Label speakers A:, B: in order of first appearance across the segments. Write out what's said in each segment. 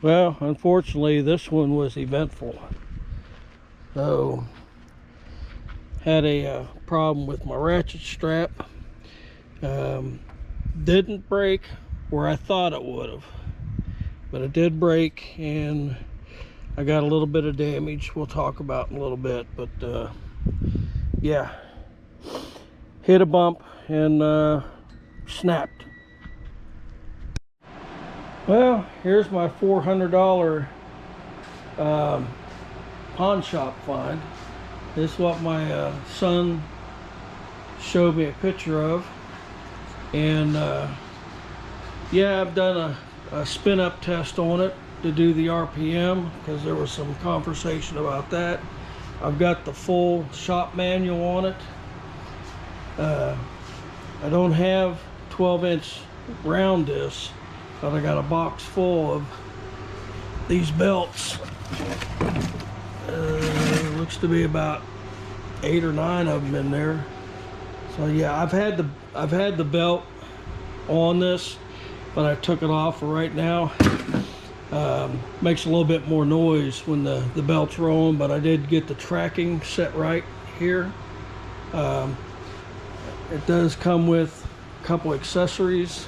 A: Well, unfortunately, this one was eventful. So, had a problem with my ratchet strap. Didn't break where I thought it would have, but it did break, and I got a little bit of damage we'll talk about in a little bit. But yeah, hit a bump and snapped. Well, here's my $400 pawn shop find. This is what my son showed me a picture of, and yeah, I've done a spin up test on it to do the RPM, because there was some conversation about that. I've got the full shop manual on it. I don't have 12-inch round discs, but I got a box full of these belts. Looks to be about 8 or 9 of them in there. So yeah, I've had the belt on this, but I took it off for right now. Makes a little bit more noise when the belt's rolling, but I did get the tracking set right here. It does come with a couple accessories.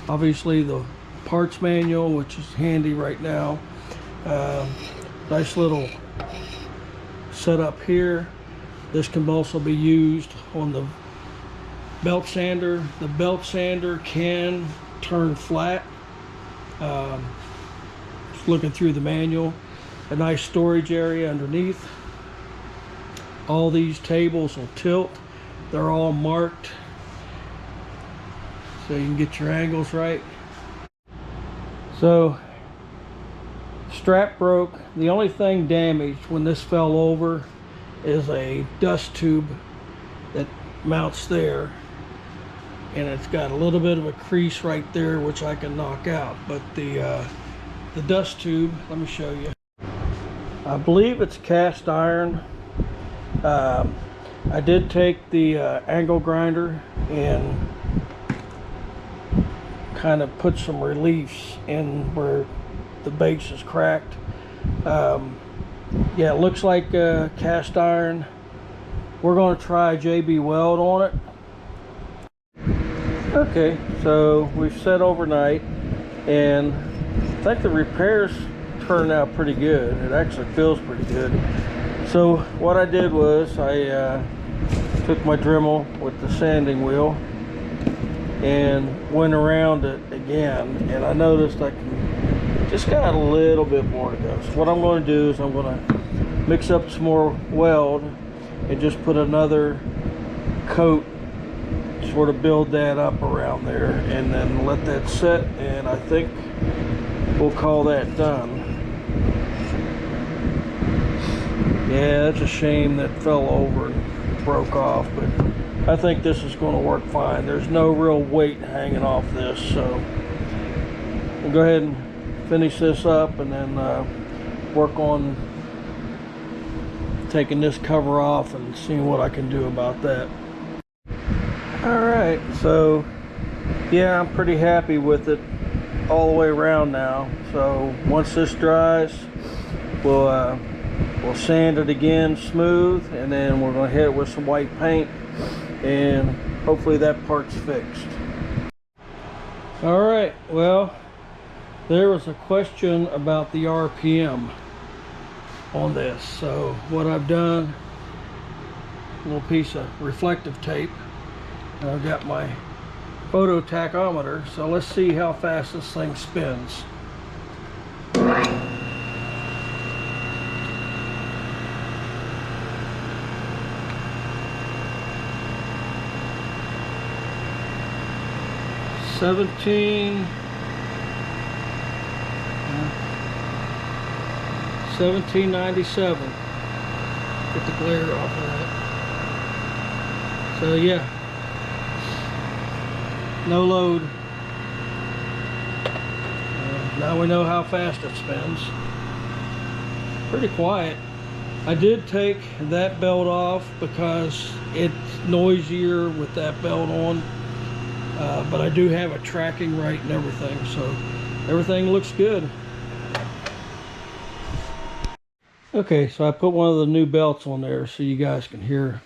A: Obviously the parts manual, which is handy right now. Nice little setup here. This can also be used on the belt sander. The belt sander can turn flat. Just looking through the manual, a nice storage area underneath. All these tables will tilt. They're all marked so you can get your angles right. So, strap broke. The only thing damaged when this fell over is a dust tube that mounts there, and it's got a little bit of a crease right there which I can knock out. But the dust tube, let me show you. I believe it's cast iron. I did take the angle grinder and kind of put some reliefs in where the base is cracked. Yeah, it looks like cast iron. We're going to try JB Weld on it. Okay, so we've set overnight, and I think the repairs turned out pretty good. It actually feels pretty good. So what I did was I took my Dremel with the sanding wheel and went around it again, and I noticed I can just got a little bit more to go. So what I'm going to do is I'm going to mix up some more weld and just put another coat, sort of build that up around there, and then let that set, and I think we'll call that done. Yeah, it's a shame that fell over and broke off, but I think this is going to work fine. There's no real weight hanging off this, so we'll go ahead and finish this up and then work on taking this cover off and seeing what I can do about that. Alright, so yeah, I'm pretty happy with it all the way around now. So once this dries, we'll sand it again smooth, and then we're going to hit it with some white paint, and hopefully that part's fixed. Alright, well, there was a question about the RPM on this. So what I've done, a little piece of reflective tape, and I've got my photo tachometer, so let's see how fast this thing spins. $17.97. Get the glare off of that. So yeah, no load. Now we know how fast it spins. Pretty quiet. I did take that belt off because it's noisier with that belt on. But I do have a tracking right and everything, so everything looks good. Okay, so I put one of the new belts on there so you guys can hear.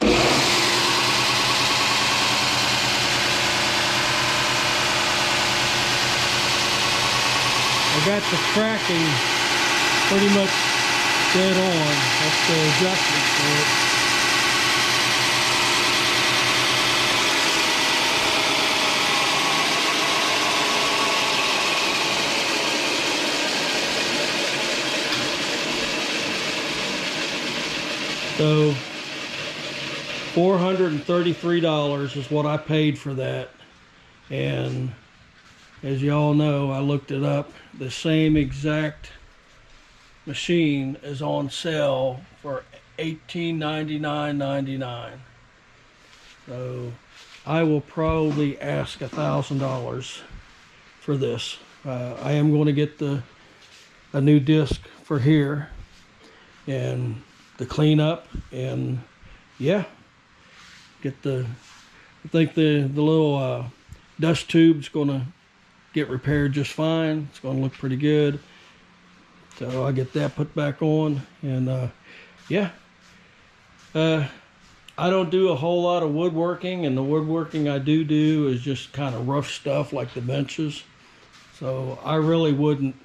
A: I got the tracking pretty much dead on. That's the adjustment for it. So $433 is what I paid for that. And as you all know, I looked it up. The same exact machine is on sale for $1899.99. So I will probably ask $1,000 for this. I am going to get a new disc for here and the cleanup, and yeah, get I think the little dust tube's going to get repaired just fine. It's going to look pretty good. So I get that put back on, and yeah. I don't do a whole lot of woodworking, and the woodworking I do is just kind of rough stuff like the benches. So I really wouldn't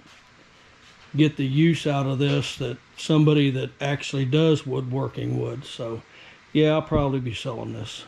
A: get the use out of this that somebody that actually does woodworking would. So yeah, I'll probably be selling this.